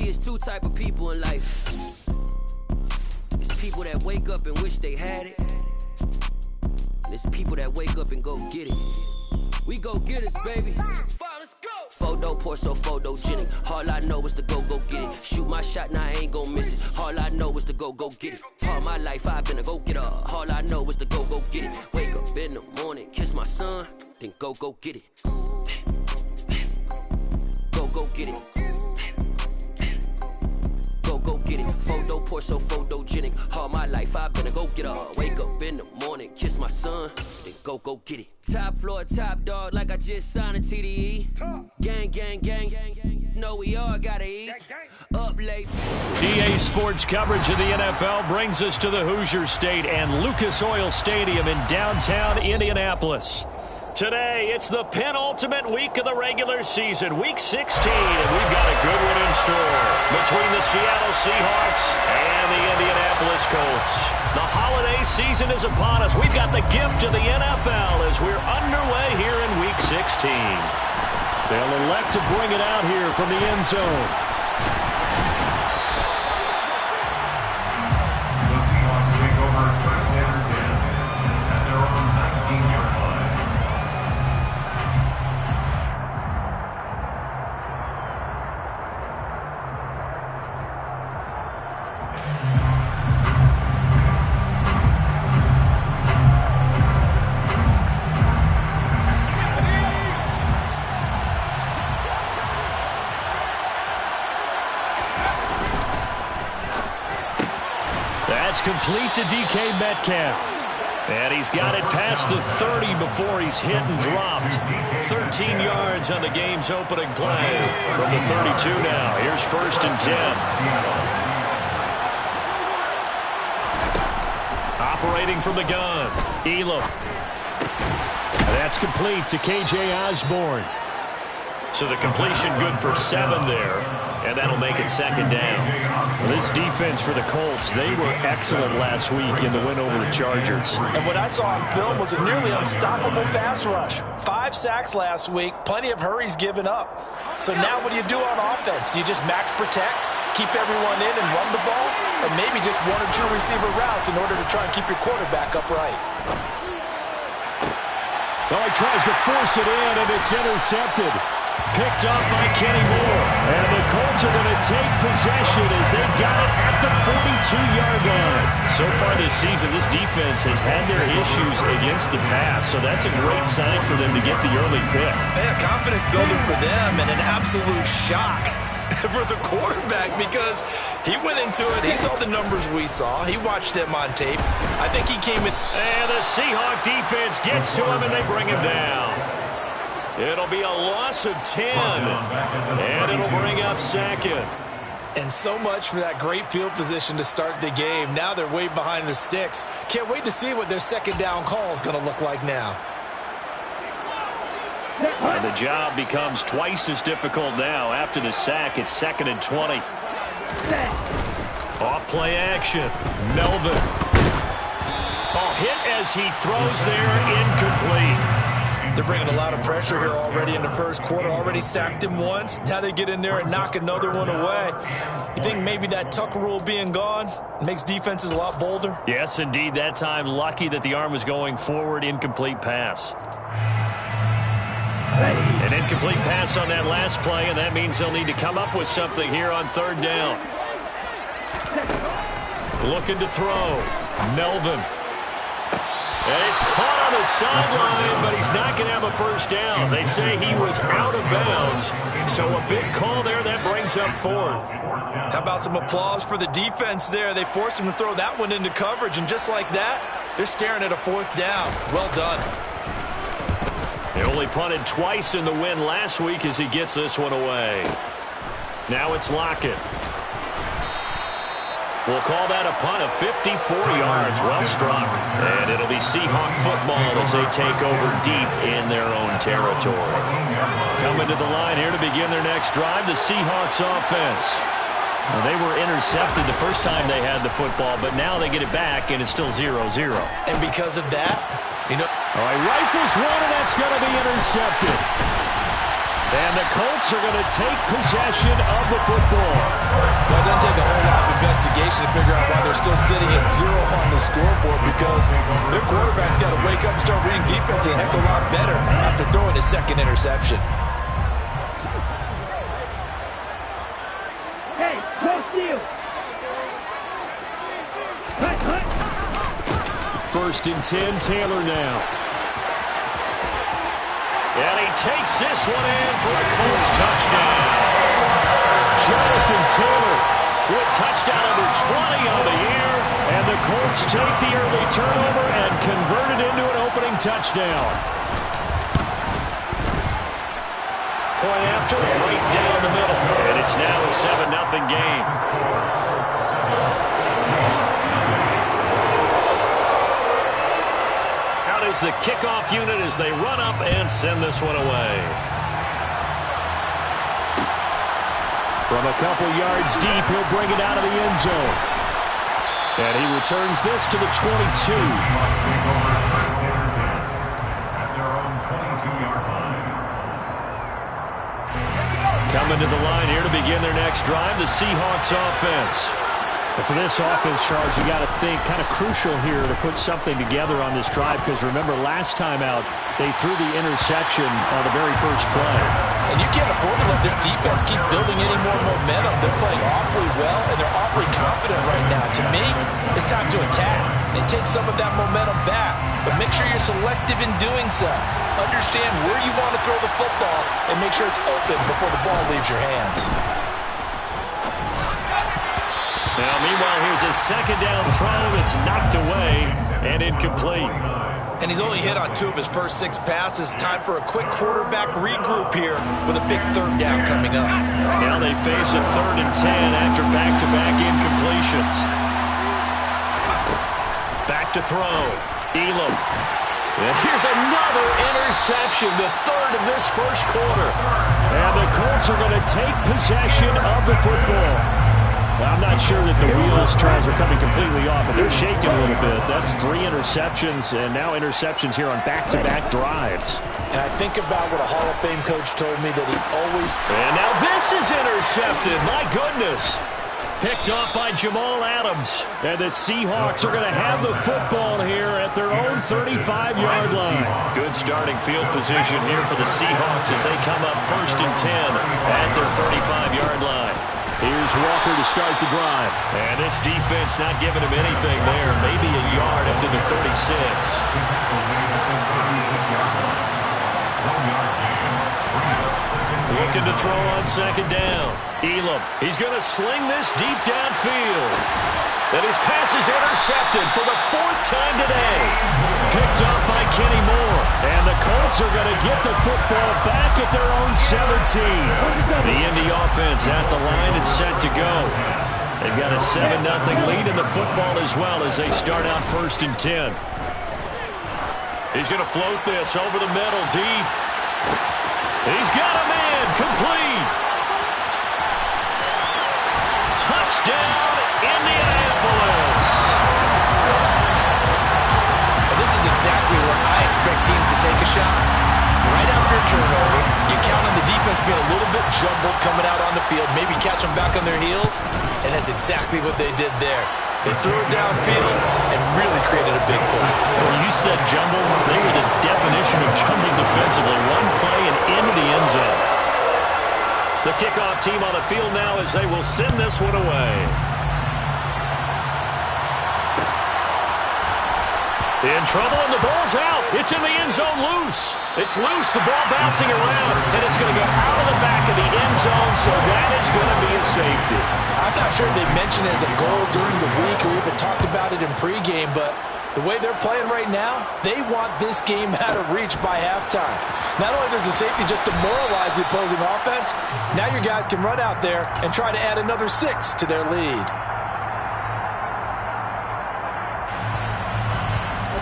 See, it's two type of people in life. It's people that wake up and wish they had it. And it's people that wake up and go get it. We go get it, baby. Let's go. Photo pour so photogenic. All I know is to go get it. Shoot my shot, now I ain't gon' miss it. All I know is to go get it. All my life I've been a go-getter. All I know is to go get it. Wake up in the morning, kiss my son, then go get it. Go get it. Go get it. Photo pour so photogenic. All my life I've been a go-getter. Wake up in the morning, kiss my son, then go get it. Top floor, top dog, like I just signed a TDE. Gang, gang, gang, gang, gang. No, we all gotta eat. Up late. EA Sports coverage of the NFL brings us to the Hoosier State and Lucas Oil Stadium in downtown Indianapolis. Today, it's the penultimate week of the regular season, Week 16, and we've got a good one in store between the Seattle Seahawks and the Indianapolis Colts. The holiday season is upon us. We've got the gift of the NFL as we're underway here in Week 16. They'll elect to bring it out here from the end zone. The Seahawks take over first and 10 at their own 19-yard line. That's complete to DK Metcalf. And he's got it past the 30 before he's hit and dropped. 13 yards on the game's opening play. From the 32 now, here's first and 10. Operating from the gun, Elam. That's complete to KJ Osborne. So the completion good for 7 there. And that'll make it second down. Well, this defense for the Colts, they were excellent last week in the win over the Chargers. And what I saw on film was a nearly unstoppable pass rush. 5 sacks last week, plenty of hurries given up. So now what do you do on offense? You just max protect, keep everyone in and run the ball, or maybe just 1 or 2 receiver routes in order to try and keep your quarterback upright. Well, he tries to force it in, and it's intercepted. Picked up by Kenny Moore. And the Colts are going to take possession as they got it at the 42-yard line. So far this season, this defense has had their issues against the pass, so that's a great sign for them to get the early pick. Yeah, confidence building for them and an absolute shock for the quarterback because he went into it. He saw the numbers we saw. He watched him on tape. I think he came in. And the Seahawk defense gets to him, and they bring him down. It'll be a loss of 10, and it'll bring up second. And so much for that great field position to start the game. Now they're way behind the sticks. Can't wait to see what their second down call is going to look like now. And the job becomes twice as difficult now. After the sack, it's 2nd and 20. Off play action. Melvin. Hit as he throws there, incomplete. They're bringing a lot of pressure here already in the first quarter. Already sacked him once. Now they get in there and knock another one away. You think maybe that Tucker rule being gone makes defenses a lot bolder? Yes, indeed. That time, lucky that the arm was going forward. Incomplete pass. An incomplete pass on that last play, and that means they'll need to come up with something here on 3rd down. Looking to throw. Melvin. And he's caught on the sideline, but he's not going to have a first down. They say he was out of bounds, so a big call there that brings up 4th. How about some applause for the defense there? They forced him to throw that one into coverage, and just like that, they're staring at a 4th down. Well done. They only punted twice in the win last week as he gets this one away. Now it's Lockett. We'll call that a punt of 54 yards. Well struck. And it'll be Seahawk football as they take over deep in their own territory. Coming to the line here to begin their next drive, the Seahawks offense. Well, they were intercepted the first time they had the football, but now they get it back, and it's still 0-0. And because of that, you know. All right, rifles one, and that's going to be intercepted. And the Colts are going to take possession of the football. Well, it doesn't take a whole lot of investigation to figure out why they're still sitting at 0 on the scoreboard, because their quarterback's got to wake up and start reading defense a heck of a lot better after throwing his second interception. Hey, post you. First and 10, Taylor now. And he takes this one in for a Colts touchdown. Jonathan Taylor with touchdown number 20 on the year. And the Colts take the early turnover and convert it into an opening touchdown. Point after, right down the middle. And it's now a 7-0 game. Is the kickoff unit as they run up and send this one away. From a couple yards deep, he'll bring it out of the end zone. And he returns this to the 22. Coming to the line here to begin their next drive, the Seahawks offense. But for this offense, Charles, you got to think kind of crucial here to put something together on this drive, because remember last time out they threw the interception on the very first play. And you can't afford to let this defense keep building any more momentum. They're playing awfully well, and they're awfully confident right now. To me, it's time to attack and take some of that momentum back. But make sure you're selective in doing so. Understand where you want to throw the football and make sure it's open before the ball leaves your hands. Now, meanwhile, here's a second down throw that's knocked away and incomplete. And he's only hit on 2 of his first 6 passes. Time for a quick quarterback regroup here with a big third down coming up. Now they face a 3rd and 10 after back-to-back incompletions. Back to throw. Elam. And here's another interception, the 3rd of this first quarter. And the Colts are going to take possession of the football. Well, I'm not sure that the wheels, Charles, are coming completely off, but they're shaking a little bit. That's 3 interceptions, and now interceptions here on back-to-back drives. And I think about what a Hall of Fame coach told me that he always... And now this is intercepted. My goodness. Picked off by Jamal Adams. And the Seahawks are going to have the football here at their own 35-yard line. Good starting field position here for the Seahawks as they come up 1st and 10 at their 35-yard line. Here's Walker to start the drive. And this defense not giving him anything there. Maybe a yard up to the 36. Looking to throw on 2nd down. Elam. He's going to sling this deep downfield. And his pass is intercepted for the 4th time today. Picked up by Kenny Moore. And the Colts are going to get the football back at their own 17. The Indy offense at the line and set to go. They've got a 7-0 lead in the football as well as they start out 1st and 10. He's going to float this over the middle deep. He's got a man complete. Touchdown, Indianapolis. This is exactly where I expect teams to take a shot. Right after a turnover, you count on the defense being a little bit jumbled coming out on the field, maybe catch them back on their heels, and that's exactly what they did there. They threw it downfield and really created a big play. When you said jumble, they were the definition of jumbling defensively. One play and into the end zone. The kickoff team on the field now as they will send this one away. In trouble, and the ball's out. It's in the end zone loose. It's loose, the ball bouncing around, and it's going to go out of the back of the end zone, so that is going to be a safety. I'm not sure they mentioned it as a goal during the week or even talked about it in pregame, but the way they're playing right now, they want this game out of reach by halftime. Not only does the safety just demoralize the opposing offense, now your guys can run out there and try to add another 6 to their lead.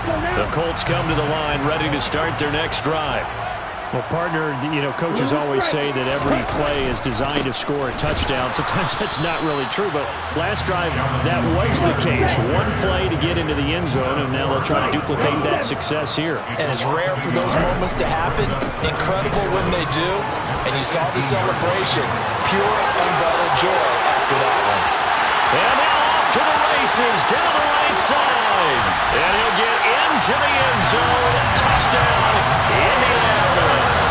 The Colts come to the line ready to start their next drive. Well, partner, coaches always say that every play is designed to score a touchdown. Sometimes that's not really true, but last drive, that was the case. One play to get into the end zone, and now they'll try to duplicate that success here. And it's rare for those moments to happen. Incredible when they do. And you saw the celebration. Pure, unbridled joy after that one. And now off to the races, down the right side. And he'll get into the end zone. Touchdown, Indianapolis.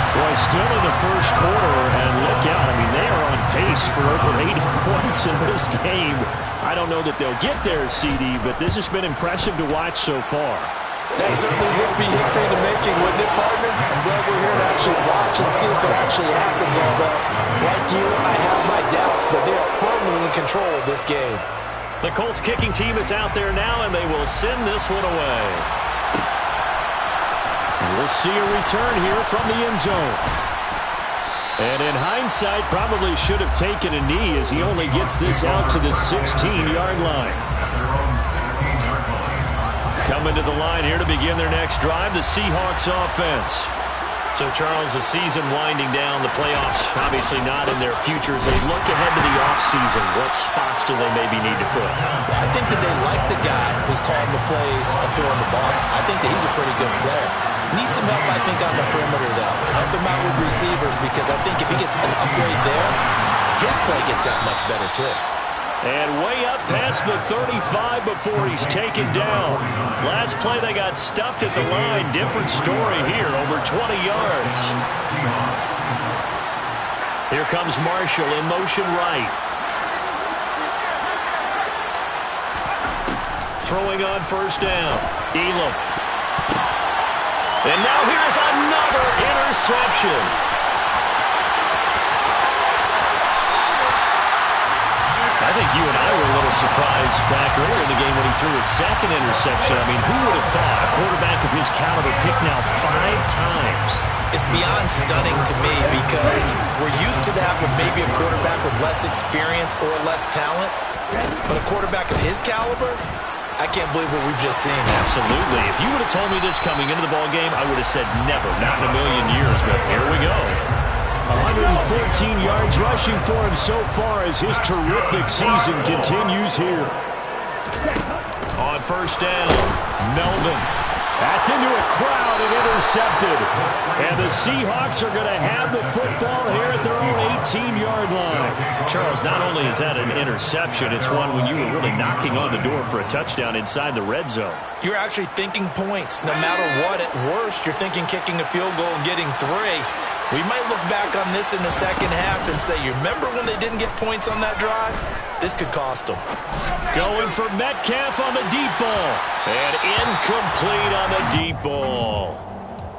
Well, still in the first quarter, and look out. I mean, they are on pace for over 80 points in this game. I don't know that they'll get there, CD, but this has been impressive to watch so far. That certainly would be history in the making, wouldn't it, partner? I'm glad we're here to actually watch and see if it actually happens. Although, like you, I have my doubts, but they are firmly in control of this game. The Colts kicking team is out there now, and they will send this one away. We'll see a return here from the end zone. And in hindsight, probably should have taken a knee as he only gets this out to the 16-yard line. Coming to the line here to begin their next drive, the Seahawks offense. So, Charles, the season winding down, the playoffs obviously not in their future. As they look ahead to the offseason, what spots do they maybe need to fill? I think that they like the guy who's calling the plays and throwing the ball. I think that he's a pretty good player. Needs some help, I think, on the perimeter, though. Help him out with receivers, because I think if he gets an upgrade there, his play gets that much better, too. And way up past the 35 before he's taken down. Last play they got stuffed at the line. Different story here, over 20 yards. Here comes Marshall in motion right. Throwing on first down. Elam. And now here's another interception. I think you and I were a little surprised back earlier in the game when he threw his second interception. I mean, who would have thought a quarterback of his caliber picked now 5 times? It's beyond stunning to me, because we're used to that with maybe a quarterback with less experience or less talent. But a quarterback of his caliber, I can't believe what we've just seen. Absolutely. If you would have told me this coming into the ballgame, I would have said never, not in a million years. But here we go. 114 yards rushing for him so far as his terrific season continues here. On first down, Melvin. That's into a crowd and intercepted. And the Seahawks are going to have the football here at their own 18-yard line. Charles, not only is that an interception, it's one when you were really knocking on the door for a touchdown inside the red zone. You're actually thinking points. No matter what, at worst, you're thinking kicking a field goal and getting 3. We might look back on this in the second half and say, you remember when they didn't get points on that drive? This could cost them. Going for Metcalf on the deep ball. And incomplete on the deep ball.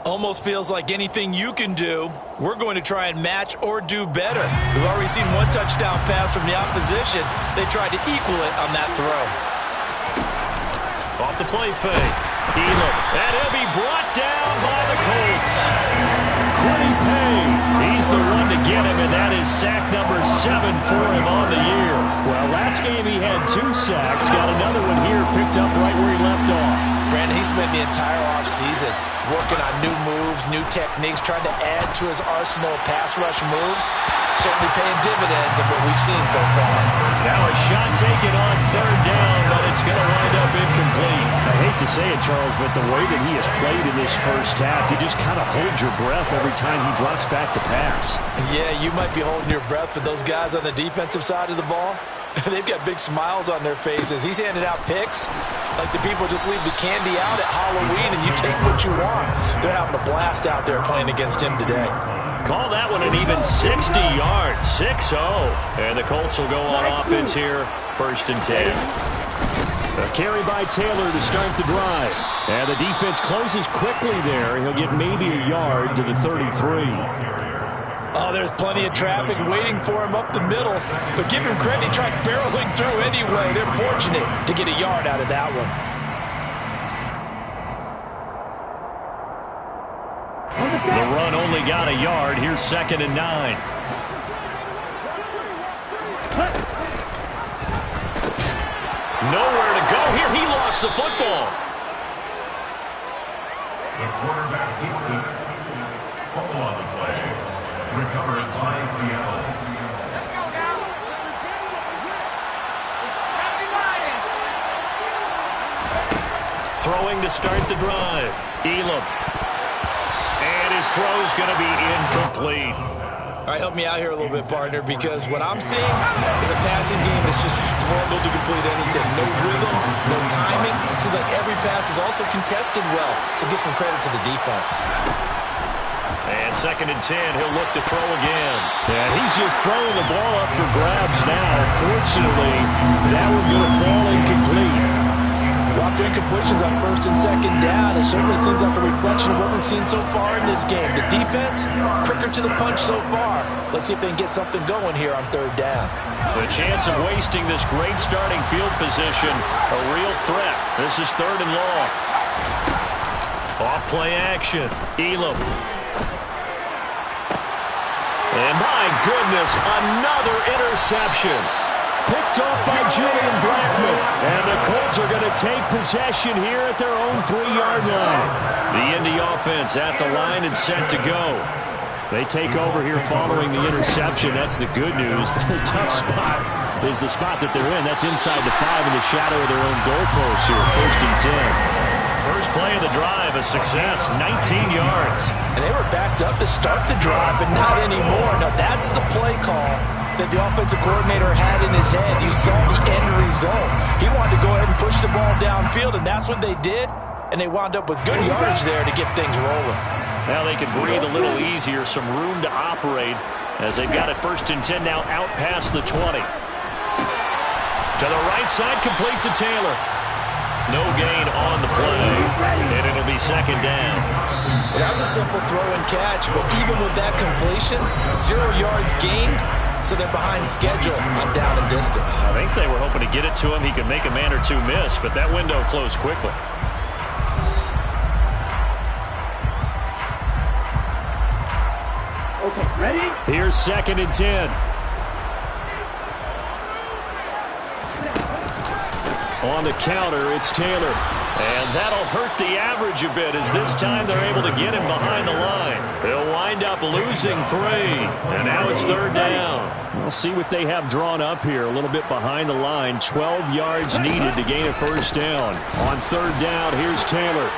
Almost feels like anything you can do, we're going to try and match or do better. We've already seen one touchdown pass from the opposition. They tried to equal it on that throw. Off the play fake. Elam. And he'll be brought down by the Colts. Quiddy Pay. He's the one to get him, and that is sack number 7 for him on the year. Well, last game he had 2 sacks. Got another one here picked up right where he left off. Brandon, he spent the entire offseason working on new moves, new techniques, trying to add to his arsenal of pass rush moves. Certainly paying dividends of what we've seen so far. Now a shot taken on third down, but it's going to wind up incomplete. I hate to say it, Charles, but the way that he has played in this first half, you just kind of hold your breath every time he drops back to pass. Yeah, you might be holding your breath, but those guys on the defensive side of the ball, they've got big smiles on their faces. He's handing out picks like the people just leave the candy out at Halloween and you take what you want. They're having a blast out there playing against him today. Call that one an even 60 yards, 6-0. And the Colts will go on offense here, 1st and 10. A carry by Taylor to start the drive. And the defense closes quickly there. He'll get maybe a yard to the 33. Oh, there's plenty of traffic waiting for him up the middle. But give him credit, he tried barreling through anyway. They're fortunate to get a yard out of that one. The run only got a yard. Here's 2nd and 9. Nowhere to go here. He lost the football. The quarterback keeps it. Fumble on the play. Recovered by Seattle. Throwing to start the drive. Elam. And his throw's going to be incomplete. All right, help me out here a little bit, partner, because what I'm seeing is a passing game that's just struggled to complete anything. No rhythm, no timing. It seems like every pass is also contested well, so give some credit to the defense. And 2nd and 10, he'll look to throw again. Yeah, he's just throwing the ball up for grabs now. Fortunately, that one going to fall incomplete. Well, after incompletions on 1st and 2nd down, it certainly seems like a reflection of what we've seen so far in this game. The defense, quicker to the punch so far. Let's see if they can get something going here on 3rd down. The chance of wasting this great starting field position, a real threat. This is 3rd and long. Off play action. Elam. And my goodness, another interception. Picked off by Julian Blackman. And the Colts are going to take possession here at their own 3-yard line. The Indy offense at the line and set to go. They take over here following the interception. That's the good news. The tough spot is the spot that they're in. That's inside the 5 in the shadow of their own goalpost here. 1st and 10. First play of the drive, a success, 19 yards. And they were backed up to start the drive, but not anymore. Now, that's the play call that the offensive coordinator had in his head. You saw the end result. He wanted to go ahead and push the ball downfield, and that's what they did. And they wound up with good yardage there to get things rolling. Now they can breathe a little easier, some room to operate as they've got it 1st and 10 now out past the 20. To the right side, complete to Taylor. No gain on the play, and it'll be 2nd down. Well, that was a simple throw and catch, but even with that completion, 0 yards gained, so they're behind schedule on down and distance. I think they were hoping to get it to him. He could make a man or two miss, but that window closed quickly. Okay, ready? Here's 2nd and 10. On the counter, it's Taylor. And that'll hurt the average a bit as this time they're able to get him behind the line. They'll wind up losing 3. And now it's 3rd down. We'll see what they have drawn up here. A little bit behind the line. 12 yards needed to gain a 1st down. On 3rd down, here's Taylor.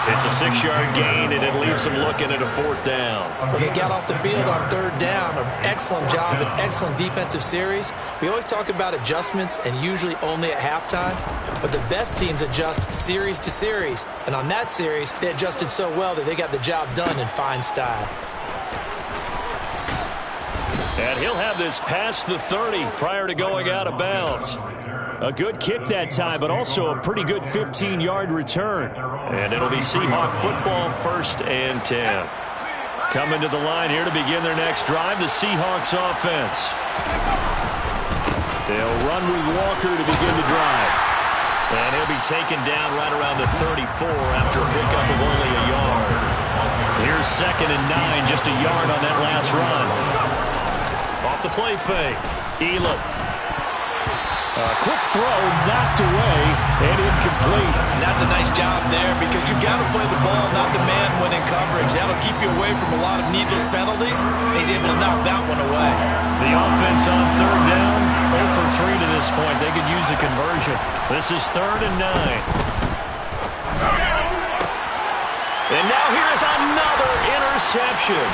It's a 6-yard gain, and it leaves them looking at a 4th down. Well, they got off the field on 3rd down. An excellent job, an excellent defensive series. We always talk about adjustments, and usually only at halftime. But the best teams adjust series to series. And on that series, they adjusted so well that they got the job done in fine style. And he'll have this past the 30 prior to going out of bounds. A good kick that time, but also a pretty good 15-yard return. And it'll be Seahawk football, 1st and 10. Coming to the line here to begin their next drive, the Seahawks offense. They'll run with Walker to begin the drive. And he'll be taken down right around the 34 after a pickup of only a yard. Here's 2nd and 9, just a yard on that last run. Off the play fake, Elam. Quick throw, knocked away, and incomplete. And that's a nice job there because you've got to play the ball, not the man when in coverage. That'll keep you away from a lot of needless penalties. He's able to knock that one away. The offense on 3rd down, 0 for 3 to this point. They could use a conversion. This is 3rd and 9. And now here is another interception.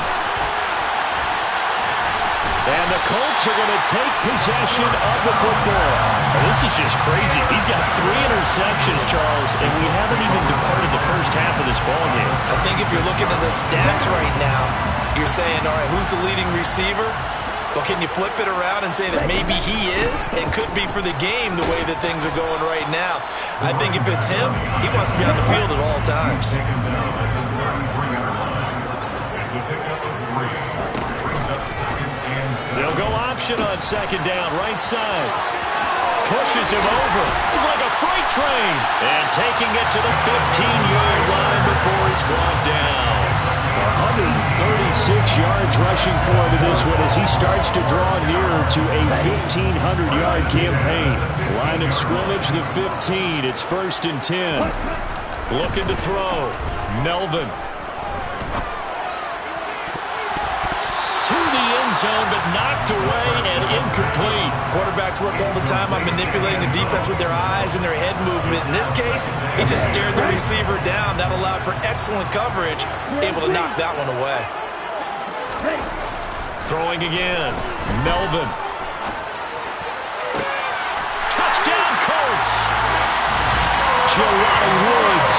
And the Colts are going to take possession of the football. Well, this is just crazy. He's got 3 interceptions, Charles, and we haven't even departed the first half of this ballgame. I think if you're looking at the stats right now, you're saying, all right, who's the leading receiver? Well, can you flip it around and say that maybe he is and could be for the game the way that things are going right now? I think if it's him, he wants to be on the field at all times. They'll go option on 2nd down, right side. Pushes him over. He's like a freight train. And taking it to the 15-yard line before it's brought down. 136 yards rushing for him in this one as he starts to draw nearer to a 1,500-yard campaign. Line of scrimmage, the 15. It's 1st and 10. Looking to throw. Melvin. zone, but knocked away and incomplete. Quarterbacks work all the time on manipulating the defense with their eyes and their head movement. In this case, he just stared the receiver down. That allowed for excellent coverage, able to knock that one away. Throwing again. Melvin. Touchdown, Colts. Jelani Woods.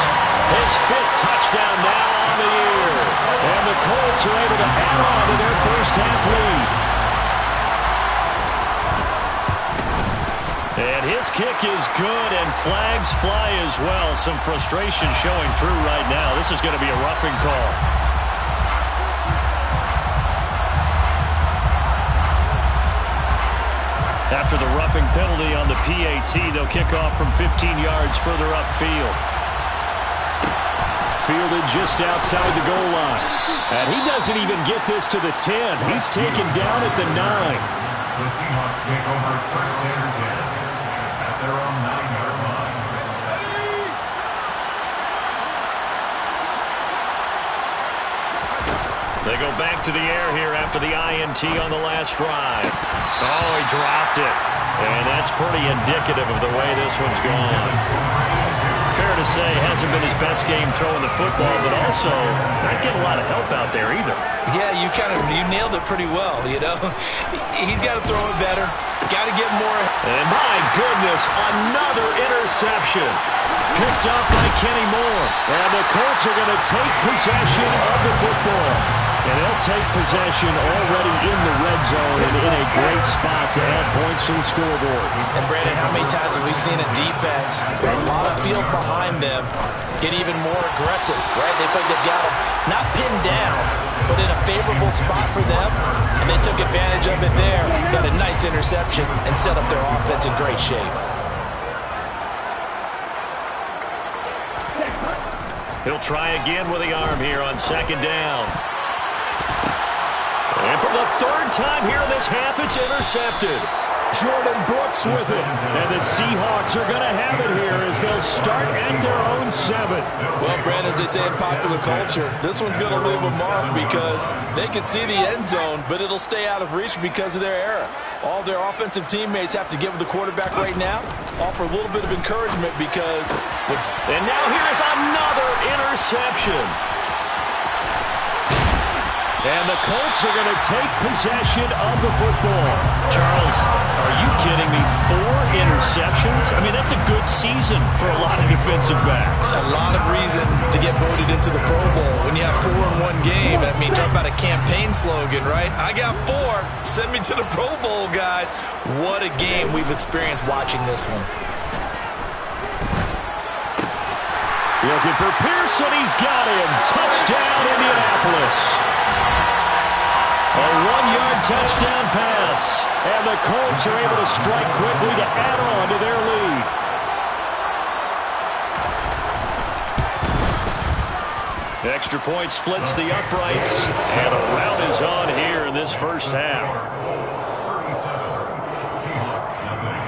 His 5th touchdown now on the year. And the Colts are able to add on to their first half lead. And his kick is good, and flags fly as well. Some frustration showing through right now. This is going to be a roughing call. After the roughing penalty on the PAT, they'll kick off from 15 yards further upfield. Fielded just outside the goal line. And he doesn't even get this to the 10. He's taken down at the 9. The Seahawks take over first and 10 at their own 9-yard line. They go back to the air here after the INT on the last drive. Oh, he dropped it. And that's pretty indicative of the way this one's gone. Fair to say, hasn't been his best game throwing the football, but also not getting a lot of help out there either. Yeah, you nailed it pretty well, you know. He's got to throw it better. Got to get more. And my goodness, another interception. Picked up by Kenny Moore. And the Colts are going to take possession of the football. And they'll take possession already in the red zone and in a great spot to add points to the scoreboard. And Brandon, how many times have we seen a defense with a lot of field behind them get even more aggressive, right? They feel like they've got them not pinned down, but in a favorable spot for them, and they took advantage of it there, got a nice interception, and set up their offense in great shape. He'll try again with the arm here on 2nd down. And for the 3rd time here in this half, it's intercepted. Jordan Brooks with it. And the Seahawks are going to have it here as they'll start at their own 7. Well, Brandon, as they say in popular culture, this one's going to leave a mark because they can see the end zone, but it'll stay out of reach because of their error. All their offensive teammates have to give the quarterback right now, offer a little bit of encouragement because And now here's another interception. And the Colts are going to take possession of the football. Charles, are you kidding me? 4 interceptions? I mean, that's a good season for a lot of defensive backs. A lot of reason to get voted into the Pro Bowl when you have 4 in one game. I mean, talk about a campaign slogan, right? I got 4. Send me to the Pro Bowl, guys. What a game we've experienced watching this one. Looking for Pearson. He's got him. Touchdown, Indianapolis. A 1-yard touchdown pass. And the Colts are able to strike quickly to add on to their lead. Extra point splits the uprights. And a rout is on here in this first half. 37, Seahawks nothing.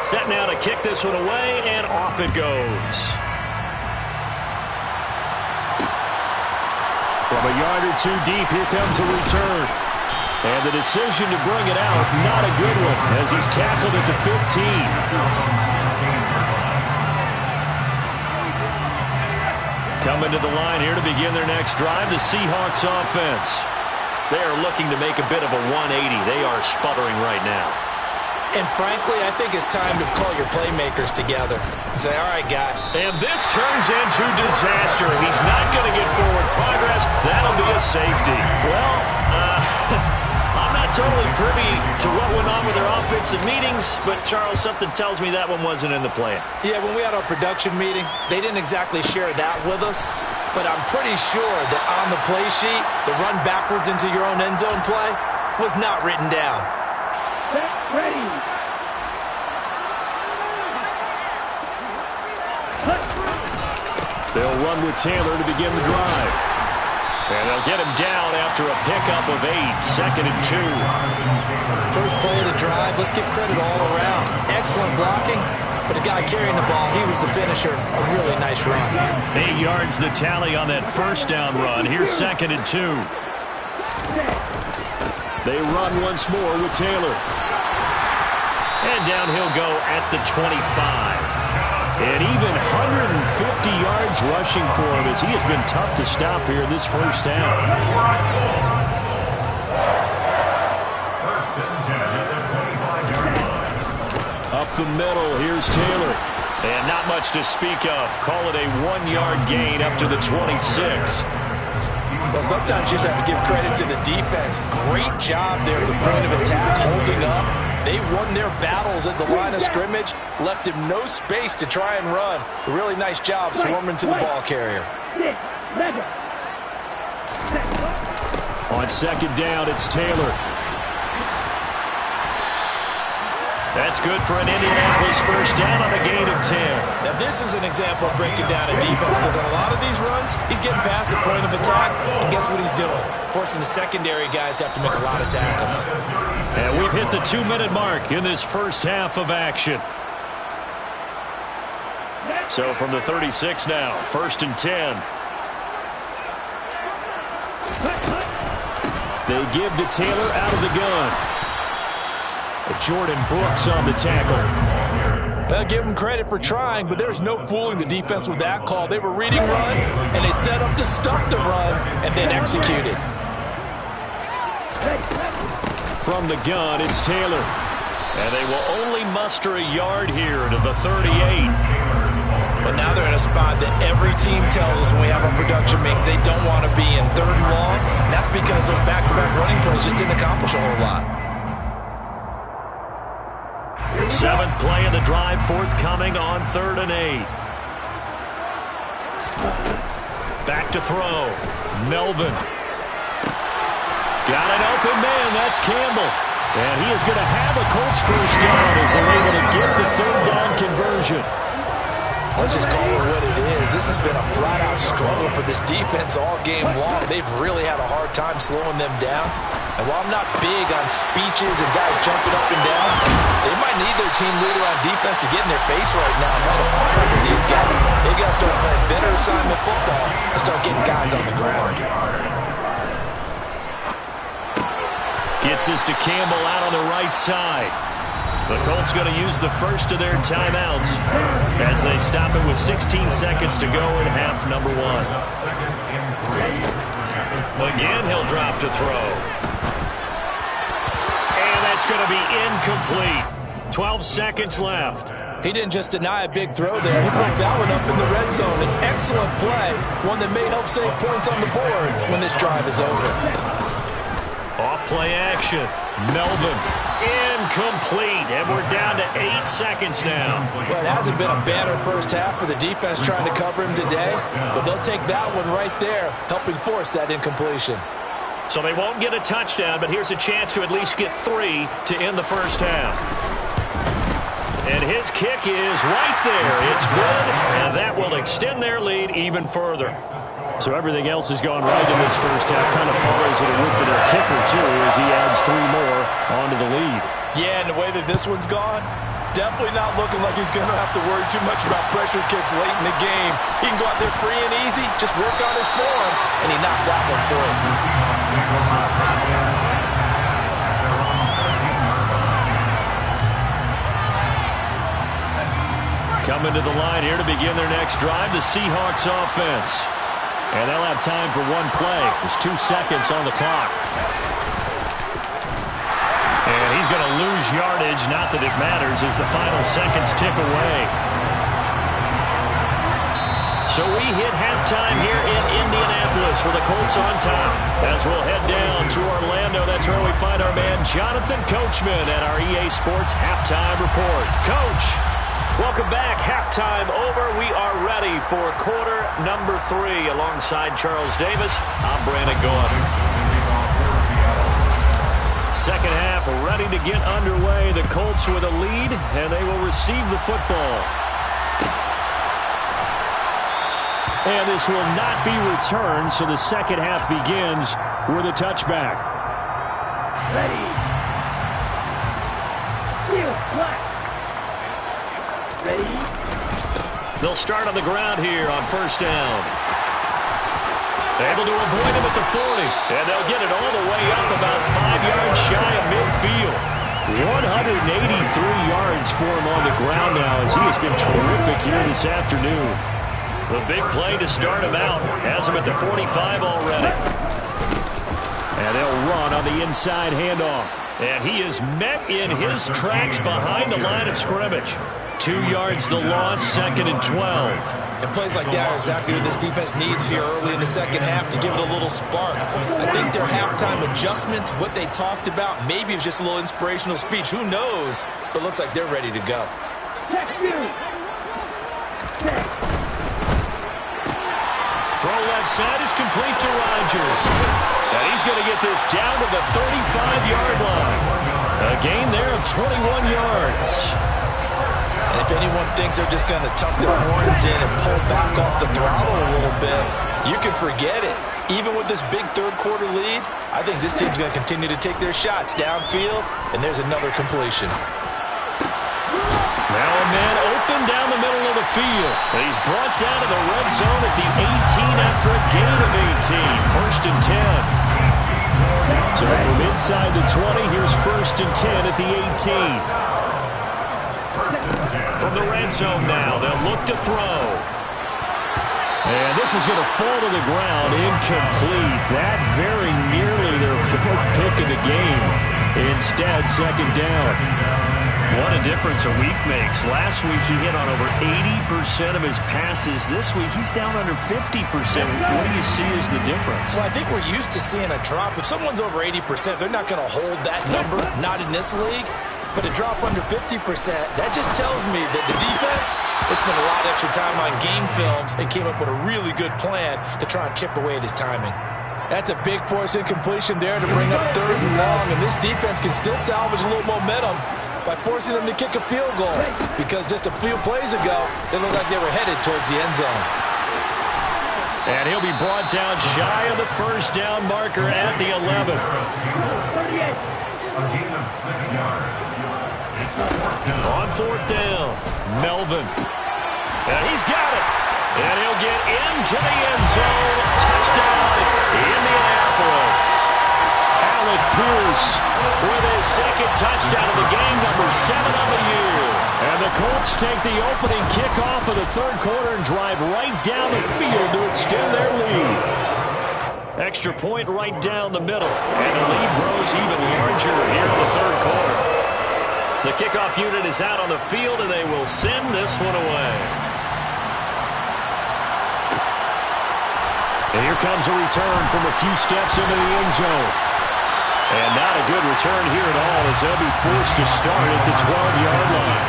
Set now to kick this one away, and off it goes. From a yard or 2 deep, here comes a return. And the decision to bring it out, not a good one, as he's tackled at the 15. Coming to the line here to begin their next drive, the Seahawks offense. They are looking to make a bit of a 180. They are sputtering right now. And frankly, I think it's time to call your playmakers together and say, all right, guy. And this turns into disaster. He's not going to get forward progress. That'll be a safety. Well, I'm not totally privy to what went on with their offensive meetings, but Charles, something tells me that one wasn't in the plan. Yeah, when we had our production meeting, they didn't exactly share that with us, but I'm pretty sure that on the play sheet, the run backwards into your own end zone play was not written down. Ready. They'll run with Taylor to begin the drive. And they'll get him down after a pickup of 8, 2nd and 2. First play of the drive, let's give credit all around. Excellent blocking, but the guy carrying the ball, he was the finisher. A really nice run. 8 yards the tally on that first down run. Here's 2nd and 2. They run once more with Taylor. And down he'll go at the 25. And even 150 yards rushing for him as he has been tough to stop here this first half. Up the middle, here's Taylor. And not much to speak of. Call it a 1-yard gain up to the 26. Well, sometimes you just have to give credit to the defense. Great job there at the point of attack, holding up. They won their battles at the line of scrimmage, left him no space to try and run. A really nice job swarming to the ball carrier. On 2nd down, it's Taylor. That's good for an Indianapolis first down on a gain of 10. Now, this is an example of breaking down a defense, because on a lot of these runs, he's getting past the point of attack, and guess what he's doing? Forcing the secondary guys to have to make a lot of tackles. And we've hit the 2-minute mark in this first half of action. So from the 36 now, 1st and 10. They give to Taylor out of the gun. Jordan Brooks on the tackle. I'll give them credit for trying, but there's no fooling the defense with that call. They were reading run, and they set up to stop the run, and then executed. From the gun, it's Taylor. And they will only muster a yard here to the 38. But now they're in a spot that every team tells us when we have our production meetings they don't want to be in, 3rd and long. And that's because those back-to-back running plays just didn't accomplish a whole lot. 7th play of the drive, forthcoming on 3rd and 8. Back to throw. Melvin. Got an open man. That's Campbell. And he is going to have a Colts first down as they're able to get the 3rd down conversion. Let's just call it what it is. This has been a flat-out struggle for this defense all game long. They've really had a hard time slowing them down. And while I'm not big on speeches and guys jumping up and down, they might need their team leader on defense to get in their face right now and light a fire under these guys. They got to start playing better assignment football and start getting guys on the ground. Gets this to Campbell out on the right side. The Colts going to use the first of their timeouts as they stop it with 16 seconds to go in half number 1. Again, he'll drop to throw. And that's going to be incomplete. 12 seconds left. He didn't just deny a big throw there. He put that one up in the red zone. An excellent play, one that may help save points on the board when this drive is over. Off play action. Melvin. Incomplete. And we're down to 8 seconds now. Well, it hasn't been a banner first half for the defense trying to cover him today, but they'll take that one right there, helping force that incompletion. So they won't get a touchdown, but here's a chance to at least get 3 to end the first half. And his kick is right there. It's good, and that will extend their lead even further. So everything else has gone right in this first half. Kind of follows it with their kicker, too, as he adds 3 more onto the lead. Yeah, and the way that this one's gone, definitely not looking like he's going to have to worry too much about pressure kicks late in the game. He can go out there free and easy, just work on his form, and he knocked that one through. Coming to the line here to begin their next drive, the Seahawks offense. And they'll have time for one play. There's 2 seconds on the clock. And he's going to lose yardage. Not that it matters as the final seconds tick away. So we hit halftime here in Indianapolis with the Colts on top. As we'll head down to Orlando, that's where we find our man Jonathan Coachman at our EA Sports Halftime Report. Coach, welcome back. Halftime over. We are ready for quarter number 3. Alongside Charles Davis, I'm Brandon Gaudin. Second half ready to get underway. The Colts with a lead, and they will receive the football. And this will not be returned, so the second half begins with a touchback. Ready. Field, black. Ready. They'll start on the ground here on first down. Able to avoid him at the 40. And they'll get it all the way up about 5 yards shy of midfield. 183 yards for him on the ground now as he has been terrific here this afternoon. The big play to start him out has him at the 45 already. And they'll run on the inside handoff. And he is met in his tracks behind the line of scrimmage. 2 yards the loss, 2nd and 12. And plays like that are exactly what this defense needs here early in the second half to give it a little spark. I think their halftime adjustment, what they talked about, maybe it was just a little inspirational speech. Who knows? But looks like they're ready to go. Throw left side is complete to Rodgers. And he's going to get this down to the 35-yard line. A gain there of 21 yards. And if anyone thinks they're just going to tuck their horns in and pull back off the throttle a little bit, you can forget it. Even with this big third-quarter lead, I think this team's going to continue to take their shots downfield, and there's another completion. Now a man open down the middle of the field. And he's brought down to the red zone at the 18 after a gain of 18. 1st and 10. So from inside the 20, here's 1st and 10 at the 18. From the red zone now, they'll look to throw. And this is going to fall to the ground, incomplete. That very nearly their 4th pick of the game. Instead, 2nd down. What a difference a week makes. Last week he hit on over 80% of his passes. This week he's down under 50%. What do you see as the difference? Well, I think we're used to seeing a drop. If someone's over 80%, they're not going to hold that number, not in this league. But a drop under 50%, that just tells me that the defense has spent a lot of extra time on game films and came up with a really good plan to try and chip away at his timing. That's a big force incompletion there to bring up 3rd and long, and this defense can still salvage a little momentum by forcing them to kick a field goal, because just a few plays ago, they looked like they were headed towards the end zone. And he'll be brought down shy of the 1st down marker at the 11. A gain of 6 yards. On 4th down, Melvin. And he's got it. And he'll get into the end zone. Touchdown, Indianapolis. Alec Pierce with his 2nd touchdown of the game, number 7 on the year. And the Colts take the opening kickoff of the 3rd quarter and drive right down the field to extend their lead. Extra point right down the middle. And the lead grows even larger here in the 3rd quarter. The kickoff unit is out on the field, and they will send this one away. And here comes a return from a few steps into the end zone. And not a good return here at all, as they'll be forced to start at the 12-yard line.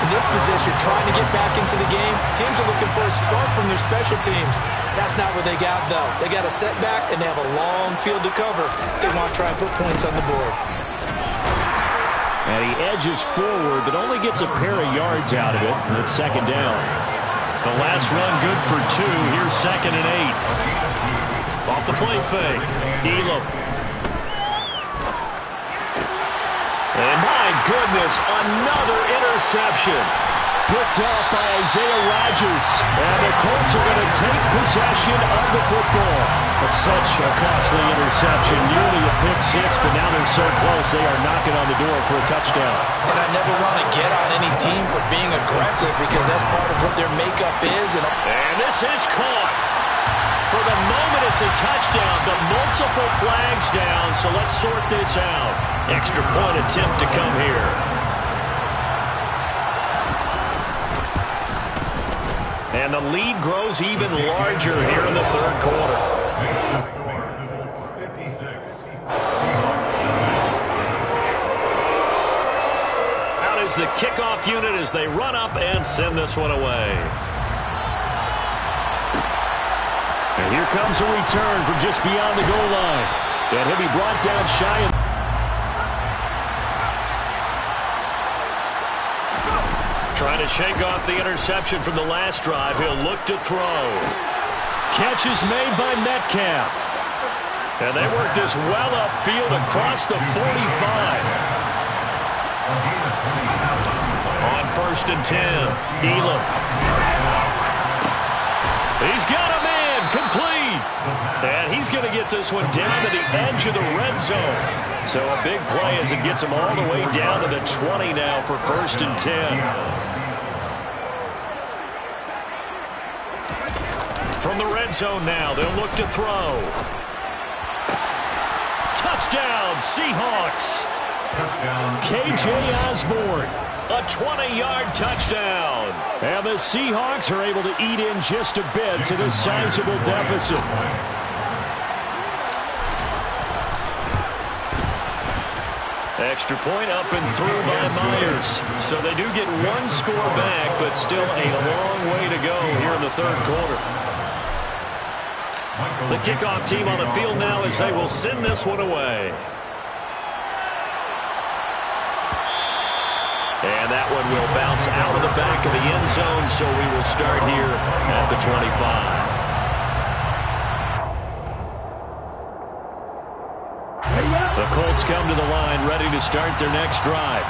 In this position, trying to get back into the game, teams are looking for a spark from their special teams. That's not what they got, though. They got a setback, and they have a long field to cover. They want to try and put points on the board. And he edges forward, but only gets a pair of yards out of it. And it's 2nd down. The last run good for 2. Here's 2nd and 8. Off the play fake. Elam. And my goodness, another interception. Picked up by Isaiah Rodgers. And the Colts are going to take possession of the football. It's such a costly interception. Nearly a pick 6, but now they're so close they are knocking on the door for a touchdown. And I never want to get on any team for being aggressive, because that's part of what their makeup is. And this is caught. For the moment, it's a touchdown, but multiple flags down, so let's sort this out. Extra point attempt to come here. And the lead grows even larger here in the 3rd quarter. Out is the kickoff unit as they run up and send this one away. And here comes a return from just beyond the goal line. And he'll be brought down shy. Trying to shake off the interception from the last drive. He'll look to throw. Catch is made by Metcalf. And they work this well upfield across the 45. On 1st and 10, Elam. He's got a man complete. And he's going to get this one down to the edge of the red zone. So a big play as it gets him all the way down to the 20 now for 1st and 10. From the red zone now, they'll look to throw. Touchdown, Seahawks. K.J. Osborne, a 20-yard touchdown. And the Seahawks are able to eat in just a bit to this sizable deficit. Extra point up and through by Myers. So they do get one score back, but still a long way to go here in the 3rd quarter. The kickoff team on the field now as they will send this one away. And that one will bounce out of the back of the end zone, so we will start here at the 25. The Colts come to the line, ready to start their next drive.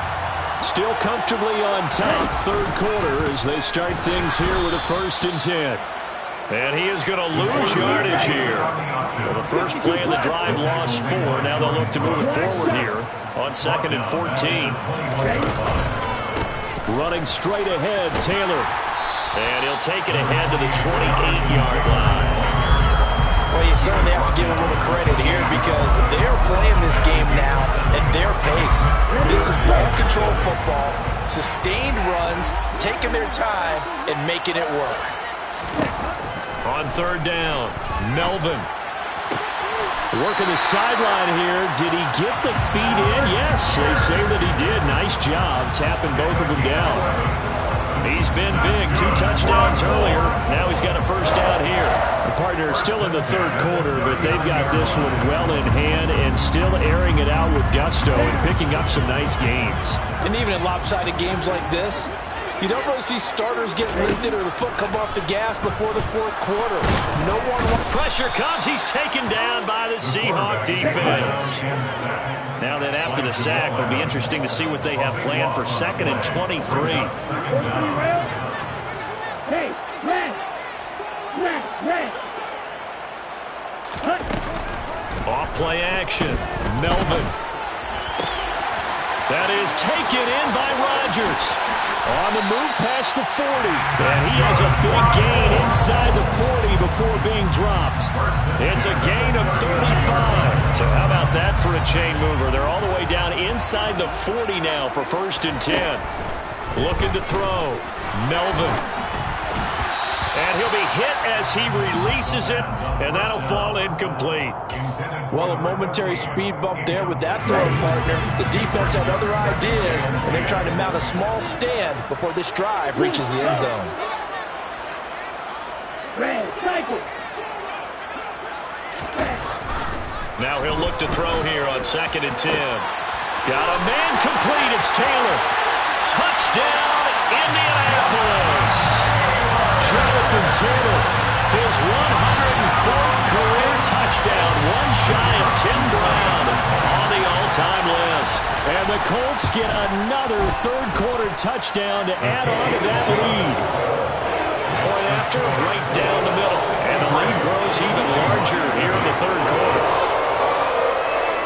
Still comfortably on top, 3rd quarter, as they start things here with a 1st and 10. And he is going to lose yardage here. Well, the first play of the drive lost 4. Now they'll look to move it forward here on 2nd and 14. Running straight ahead, Taylor. And he'll take it ahead to the 28-yard line. Well, you certainly have to give a little credit here because they're playing this game now at their pace. This is ball control football, sustained runs, taking their time, and making it work. On 3rd down, Melvin. Working the sideline here. Did he get the feet in? Yes, they say that he did. Nice job tapping both of them down. He's been big. 2 touchdowns earlier. Now he's got a 1st down here. The partner is still in the 3rd quarter, but they've got this one well in hand and still airing it out with gusto and picking up some nice gains. And even in lopsided games like this, you don't really see starters get lifted or the foot come off the gas before the 4th quarter. No one. Pressure comes. He's taken down by the Seahawk defense. Now then, after the sack, it'll be interesting to see what they have planned for 2nd and 23. Hey, red. Off play action. Melvin. That is taken in by Rodgers. On the move past the 40. And he has a big gain inside the 40 before being dropped. It's a gain of 35. So how about that for a chain mover? They're all the way down inside the 40 now for 1st and 10. Looking to throw. Melvin. And he'll be hit as he releases it, and that'll fall incomplete. Well, a momentary speed bump there with that throw partner. The defense had other ideas, and they're trying to mount a small stand before this drive reaches the end zone. Now he'll look to throw here on 2nd and 10. Got a man complete. It's Taylor. Touchdown, Indianapolis. Jonathan Taylor, his 104th career touchdown, one shy of Tim Brown on the all-time list. And the Colts get another 3rd quarter touchdown to add on to that lead. Point after, right down the middle. And the lead grows even larger here in the 3rd quarter.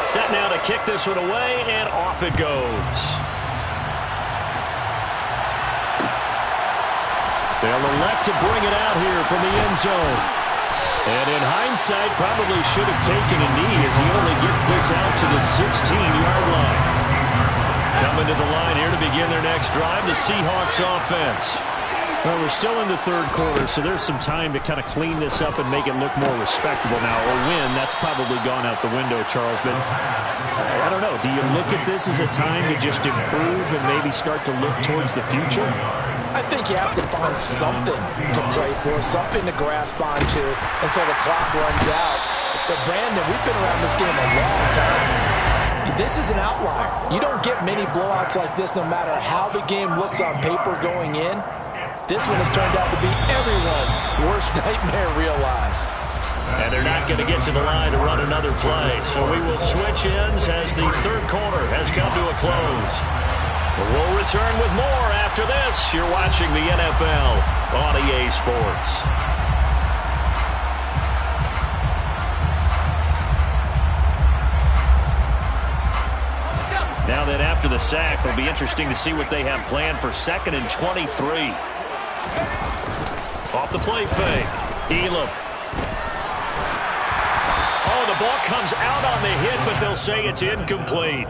Set now to kick this one away, and off it goes. They'll elect to bring it out here from the end zone. And in hindsight, probably should have taken a knee as he only gets this out to the 16-yard line. Coming to the line here to begin their next drive, the Seahawks offense. Well, we're still in the 3rd quarter, so there's some time to kind of clean this up and make it look more respectable now. A win, that's probably gone out the window, Charles. But I don't know. Do you look at this as a time to just improve and maybe start to look towards the future? I think you have to find something to play for, something to grasp onto until the clock runs out. But, Brandon, we've been around this game a long time. This is an outlier. You don't get many blowouts like this no matter how the game looks on paper going in. This one has turned out to be everyone's worst nightmare realized. And they're not going to get to the line to run another play. So we will switch ends as the 3rd quarter has come to a close. We'll return with more after this. You're watching the NFL on EA Sports. after the sack. It'll be interesting to see what they have planned for 2nd and 23. Off the play fake. Elam. Oh, the ball comes out on the hit, but they'll say it's incomplete.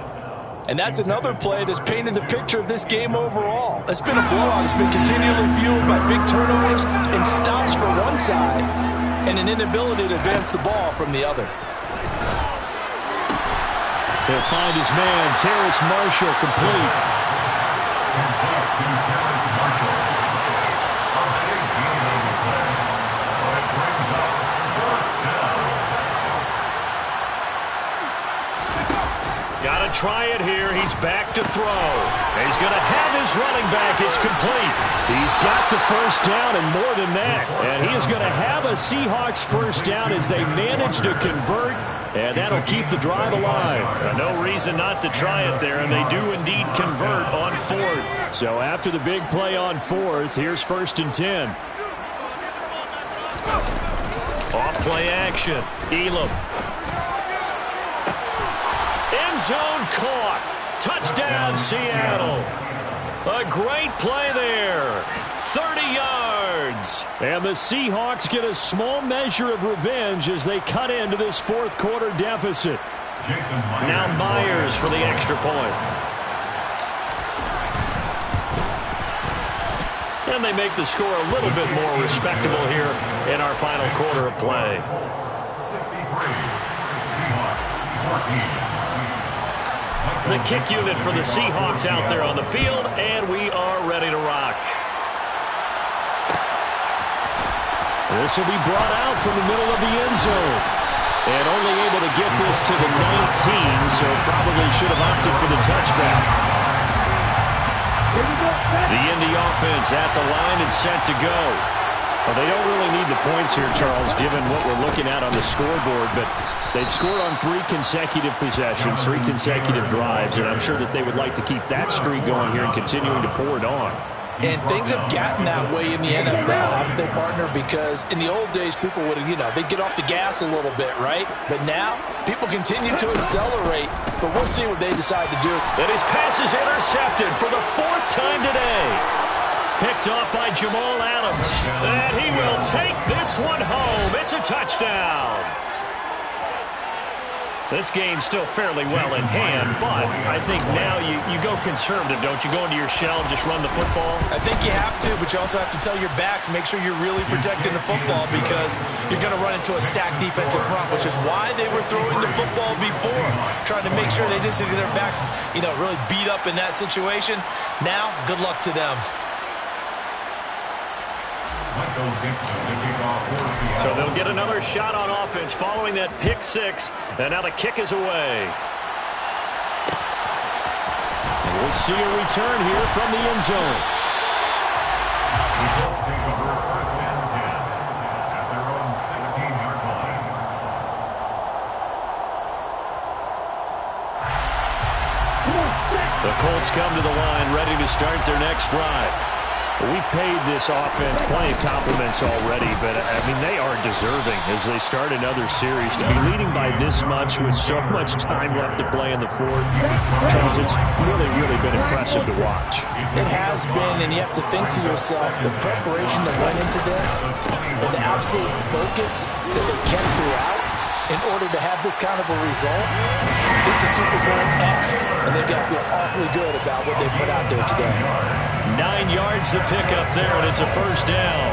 And that's another play that's painted the picture of this game overall. It's been a blowout. It's been continually fueled by big turnovers and stops for one side and an inability to advance the ball from the other. He'll find his man, Terrace Marshall, complete. Complete to Terrace Marshall. A big game on the play, but it brings up 4th down. Got to try it here. He's back to throw. He's going to have his running back. It's complete. He's got the first down and more than that. And he is going to have a Seahawks first down as they manage to convert. And that'll keep the drive alive. No reason not to try it there, and they do indeed convert on 4th. So after the big play on 4th, here's 1st and 10. Off play action. Elam. End zone caught. Touchdown, Seattle. A great play there. 30 yards. And the Seahawks get a small measure of revenge as they cut into this 4th quarter deficit. Now Myers for the extra point. And they make the score a little bit more respectable here in our final quarter of play. 63, Seahawks 14. The kick unit for the Seahawks out there on the field, and we are ready to rock. This will be brought out from the middle of the end zone. And only able to get this to the 19, so probably should have opted for the touchback. The Indy offense at the line and set to go. Well, they don't really need the points here, Charles, given what we're looking at on the scoreboard, but they've scored on 3 consecutive possessions, 3 consecutive drives, and I'm sure that they would like to keep that streak going here and continuing to pour it on. And things have gotten that way in the NFL, haven't they, partner? Because in the old days, people would, they'd get off the gas a little bit, right? But now, people continue to accelerate, but we'll see what they decide to do. And his pass is intercepted for the 4th time today. Picked off by Jamal Adams. And he will take this one home. It's a touchdown. This game's still fairly well in hand, but I think now you go conservative, don't you? Go into your shell and just run the football? I think you have to, but you also have to tell your backs, make sure you're really protecting the football because you're going to run into a stacked defensive front, which is why they were throwing the football before, trying to make sure they just get their backs, really beat up in that situation. Now, good luck to them. So they'll get another shot on offense following that pick 6, and now the kick is away. And we'll see a return here from the end zone. Eagles take over 1st and 10 at their own 16-yard line. The Colts come to the line ready to start their next drive. We've paid this offense plenty of compliments already, but, they are deserving as they start another series. To be leading by this much with so much time left to play in the 4th, Charles, it's really, really been impressive to watch. It has been, and you have to think to yourself, the preparation that went into this, and the absolute focus that they kept throughout in order to have this kind of a result. This is Super Bowl-esque, and they've got to feel awfully good about what they put out there today. 9 yards to pick up there, and it's a first down.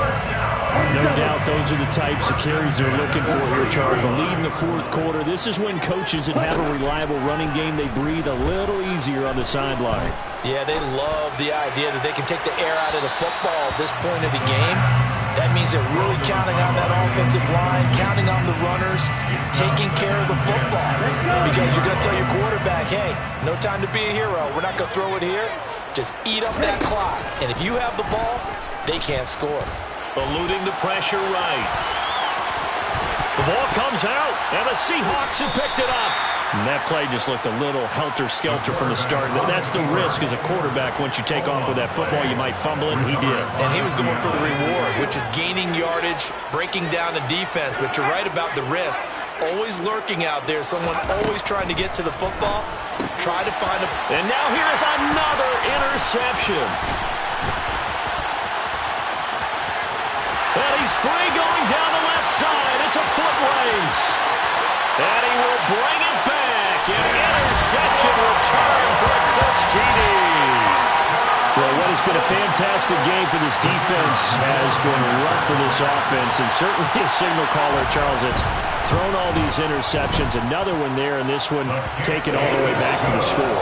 No doubt those are the types of carries they're looking for here, Charles. The lead in the 4th quarter. This is when coaches that have a reliable running game, they breathe a little easier on the sideline. Yeah, they love the idea that they can take the air out of the football at this point of the game. That means they're really counting on that offensive line, counting on the runners, taking care of the football. Because you're going to tell your quarterback, hey, no time to be a hero. We're not going to throw it here. Just eat up that clock. And if you have the ball, they can't score. Eluding the pressure right. The ball comes out, and the Seahawks have picked it up. And that play just looked a little helter-skelter from the start. That's the risk as a quarterback. Once you take off with that football, you might fumble it, and he did. And he was going for the reward, which is gaining yardage, breaking down the defense. But you're right about the risk. Always lurking out there. Someone always trying to get to the football. Try to find a... And now here's another interception. And he's free going down the left side. It's a foot race. And he will bring it back. An interception return for a Colts TD. Well, what has been a fantastic game for this defense has been rough for this offense. And certainly a signal caller, Charles, it's thrown all these interceptions. Another one there, and this one taken all the way back for the score.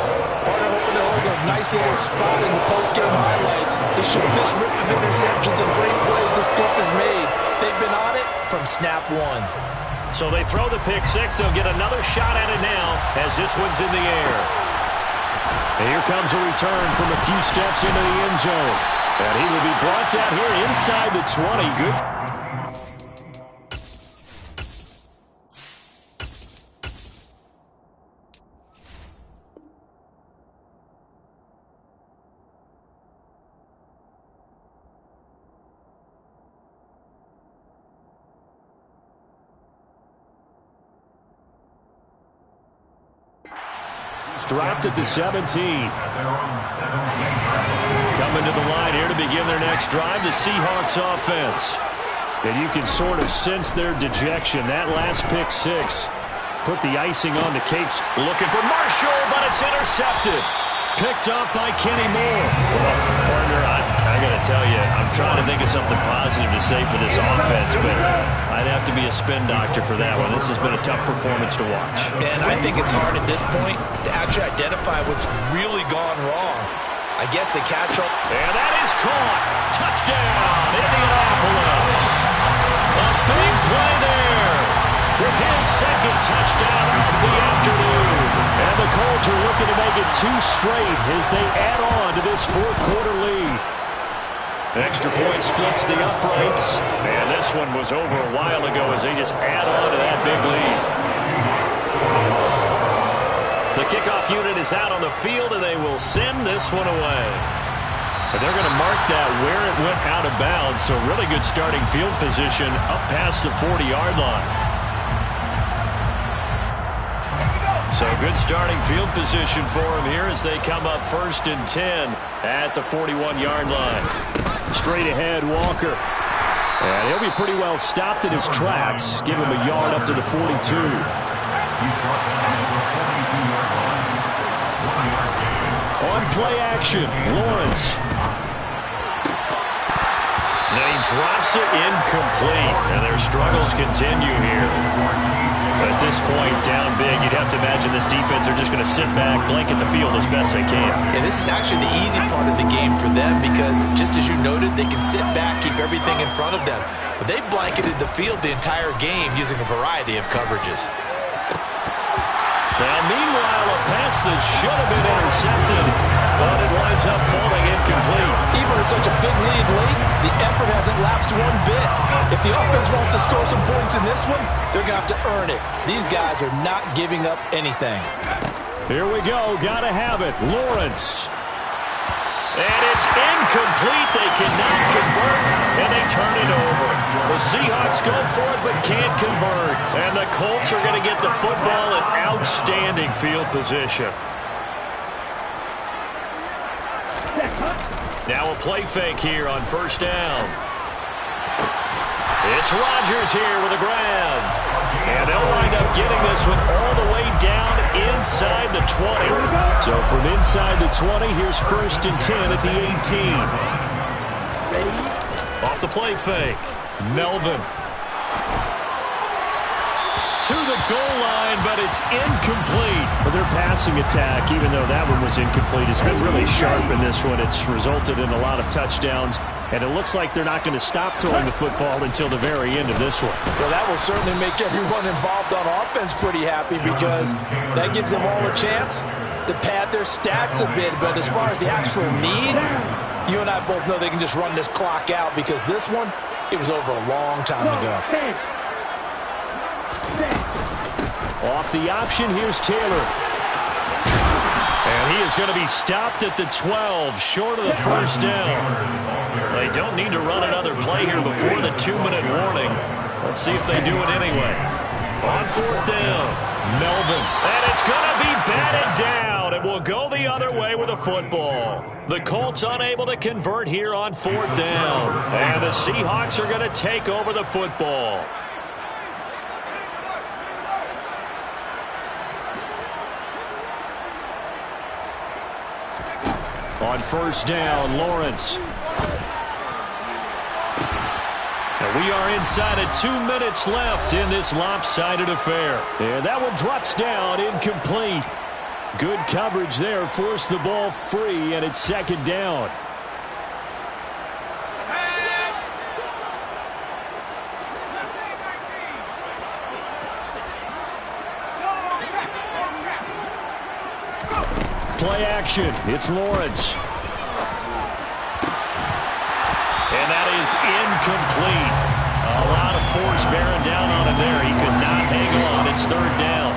Partner hoping to hold those nice little spot in the post-game highlights to show this rip of interceptions and great plays this group has made. They've been on it from snap one. So they throw the pick six. They'll get another shot at it now as this one's in the air. And here comes a return from a few steps into the end zone. And he will be brought down here inside the 20. Good. Dropped at the 17. Coming to the line here to begin their next drive, the Seahawks offense. And you can sort of sense their dejection. That last pick six put the icing on the cakes. Looking for Marshall, but it's intercepted. Picked up by Kenny Moore. Well, partner, I got to tell you, I'm trying to think of something positive to say for this offense, but I'd have to be a spin doctor for that one. This has been a tough performance to watch. And I think it's hard at this point to actually identify what's really gone wrong. I guess the catch-up. And that is caught. Touchdown, Indianapolis. A big play there with his second touchdown of the afternoon. And the Colts are looking to make it 2 straight as they add on to this fourth quarter lead. Extra point splits the uprights. And this one was over a while ago as they just add on to that big lead. The kickoff unit is out on the field, and they will send this one away. But they're going to mark that where it went out of bounds, so really good starting field position up past the 40-yard line. So good starting field position for him here as they come up 1st and 10 at the 41-yard line. Straight ahead, Walker. And he'll be pretty well stopped in his tracks. Give him a yard up to the 42. On play action, Lawrence. Now he drops it incomplete. And their struggles continue here. But at this point, down big, you'd have to imagine this defense are just going to sit back, blanket the field as best they can. And this is actually the easy part of the game for them because, just as you noted, they can sit back, keep everything in front of them. But they've blanketed the field the entire game using a variety of coverages. Now, meanwhile, a pass that should have been intercepted, but it winds up falling incomplete. Even with such a big lead late, the effort hasn't lapsed one bit. If the offense wants to score some points in this one, they're going to have to earn it. These guys are not giving up anything. Here we go. Got to have it. Lawrence. And it's incomplete. They cannot convert, and they turn it over. The Seahawks go for it, but can't convert. And the Colts are going to get the football in outstanding field position. Now a play fake here on 1st down. It's Rodgers here with a grab. And they'll wind up getting this one all the way down inside the 20. So from inside the 20, here's 1st and 10 at the 18. Off the play fake, Melvin. To the goal line, but it's incomplete. Well, their passing attack, even though that one was incomplete, has been really sharp in this one. It's resulted in a lot of touchdowns, and it looks like they're not going to stop throwing the football until the very end of this one. Well, that will certainly make everyone involved on offense pretty happy because that gives them all a chance to pad their stats a bit. But as far as the actual need, you and I both know they can just run this clock out because this one, it was over a long time ago. Off the option, here's Taylor. And he is going to be stopped at the 12, short of the first down. They don't need to run another play here before the 2-minute warning. Let's see if they do it anyway. On 4th down, Melvin. And it's going to be batted down. It will go the other way with a football. The Colts unable to convert here on 4th down. And the Seahawks are going to take over the football. On 1st down, Lawrence. And we are inside of 2 minutes left in this lopsided affair. And that one drops down, incomplete. Good coverage there, forced the ball free, and it's 2nd down. Play action. It's Lawrence. And that is incomplete. A lot of force bearing down on him there. He could not hang on. It's 3rd down.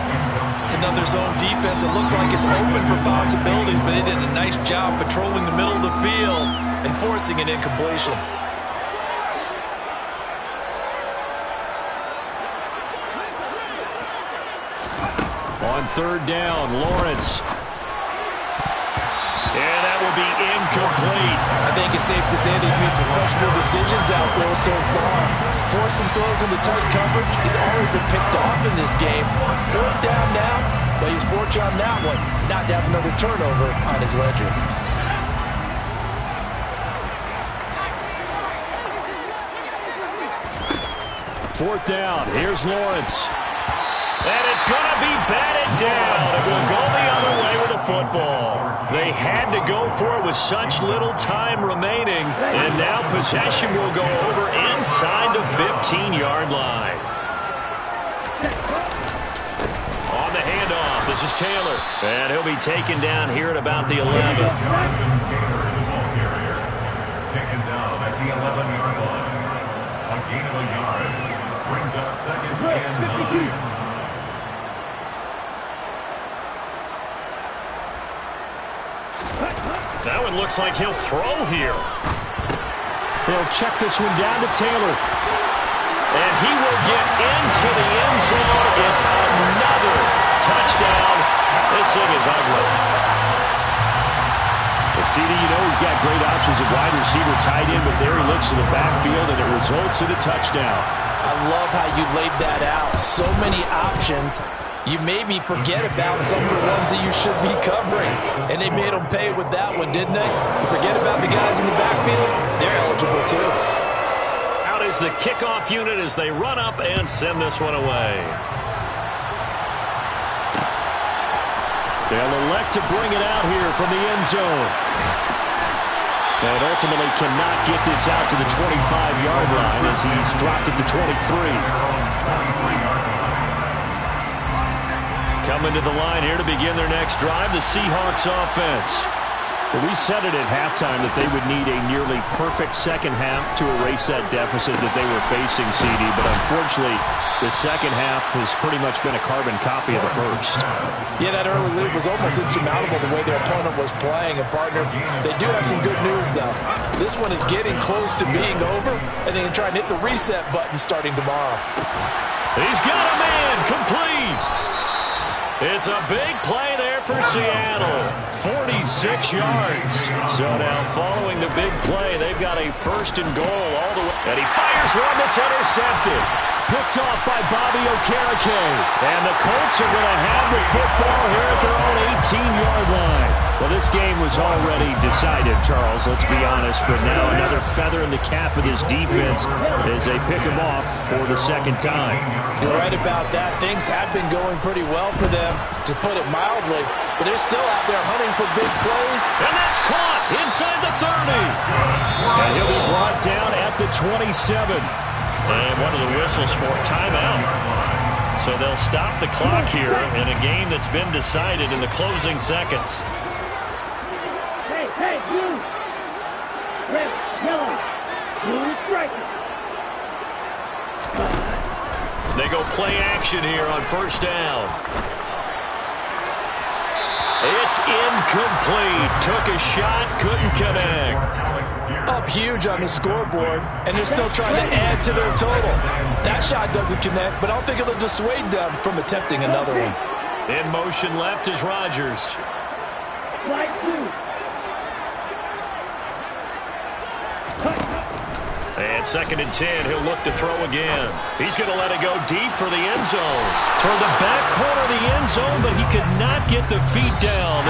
It's another zone defense. It looks like it's open for possibilities, but they did a nice job patrolling the middle of the field and forcing an incompletion. On 3rd down, Lawrence. And that will be incomplete. I think it's safe to say that he's made some questionable decisions out there so far. Forced some throws into tight coverage. He's already been picked off in this game. 4th down now, but he's fortunate on that one not to have another turnover on his ledger. Fourth down. Here's Lawrence. And it's going to be batted down. It will go the other way with the football. They had to go for it with such little time remaining. And now possession will go over inside the 15-yard line. On the handoff, this is Taylor. And he'll be taken down here at about the 11. Taylor, the ball carrier, taken down at the 11-yard line. A gain of a yard brings up 2nd and 9. That one looks like he'll throw here. They'll check this one down to Taylor. And he will get into the end zone. It's another touchdown. This thing is ugly. The CD, you know, he's got great options at wide receiver, tight end, but there he looks to the backfield, and it results in a touchdown. I love how you laid that out. So many options. You maybe forget about some of the ones that you should be covering. And they made them pay with that one, didn't they? You forget about the guys in the backfield, they're eligible too. Out is the kickoff unit as they run up and send this one away. They'll elect to bring it out here from the end zone. And ultimately cannot get this out to the 25-yard line as he's dropped at the 23. Coming to the line here to begin their next drive, the Seahawks offense. Well, we said it at halftime that they would need a nearly perfect second half to erase that deficit that they were facing, CD, but unfortunately, the second half has pretty much been a carbon copy of the first. Yeah, that early lead was almost insurmountable the way their opponent was playing. And, partner, they do have some good news, though. This one is getting close to being over, and they can try and hit the reset button starting tomorrow. He's got a man, complete. It's a big play there for Seattle. 46 yards. So now following the big play, they've got a 1st and goal all the way. And he fires one that's intercepted. Picked off by Bobby Okereke. And the Colts are going to have the football here at their own 18-yard line. Well, this game was already decided, Charles, let's be honest. But now another feather in the cap of this defense as they pick him off for the 2nd time. You're right about that. Things have been going pretty well for them, to put it mildly. But they're still out there hunting for big plays. And that's caught inside the 30. And he'll be brought down at the 27. And one of the whistles for timeout. So they'll stop the clock here in a game that's been decided in the closing seconds. Hey, blue! Red, yellow, blue striker. They go play action here on first down. It's incomplete. Took a shot, couldn't connect. Up huge on the scoreboard, and they're still trying to add to their total. That shot doesn't connect, but I don't think it'll dissuade them from attempting another one. In motion left is Rodgers. Right two. And 2nd and 10, he'll look to throw again. He's going to let it go deep for the end zone. Toward the back corner of the end zone, but he could not get the feet down.